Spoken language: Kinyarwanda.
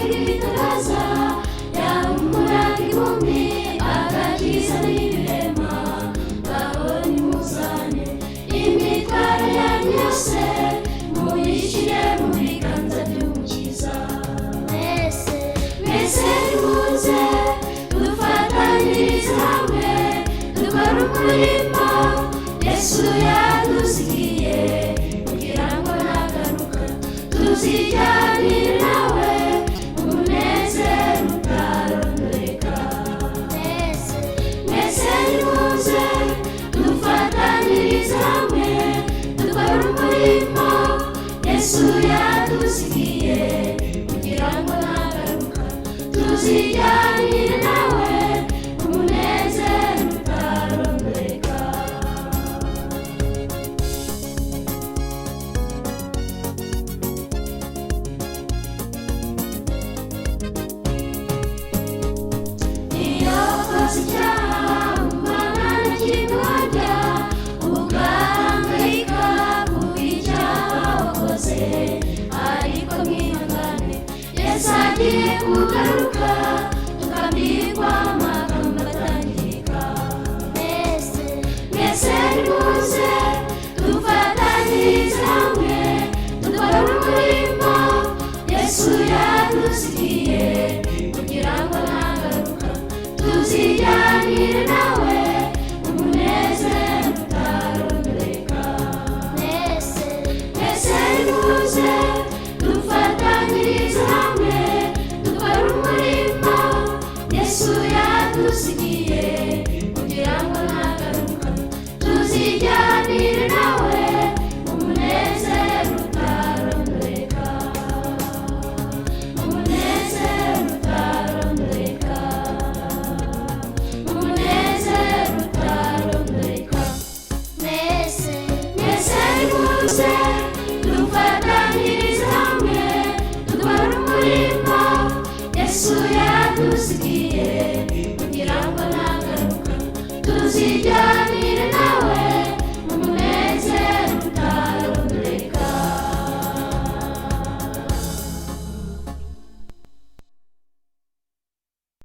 ibitaraza yahumura impumyi agakiza n'ibirema babonye umuzane imitwaro yanyu yose muyishyire mu biganza by'umukiza. Mwese nimuze dufatanyirize hamwe dukora umurimo Yesu yadusigiye kugira ngo nagaruka tuzijyanire nawe umunezero utarondoreka. Mwese nimuze dufatanyirize hamwe dukora umurimo Yesu yadusigiye kugira ngo nagaruka tuzijyanire nawe umunezero utarondoreka. Iyo wakoze icyaha umwana ntikiguhanya ugahangayika kubw'icyaha wakoze, ariko mwihangane Yesu agiye kugaruka tukambikwa amagambo atangirika. Mwese nimuze dufatanyirize hamwe dukora umurimo Yesu yadusigiye kugira ngo nagaruka tuzijyanire nawe umunezero utarondoreka. Mwese nimuze dufatanyirize hamwe dukora umurimo Yesu yadusigiye kugira ngo nagaruka tuzijyanire nawe umunezero utarondoreka. Umunezero utarondoreka. Umunezero utarondoreka. Mwese nimuze dufatanyirize hamwe dukora umurimo Yesu yadusigiye kugira ngo nagaruka tuzijyanire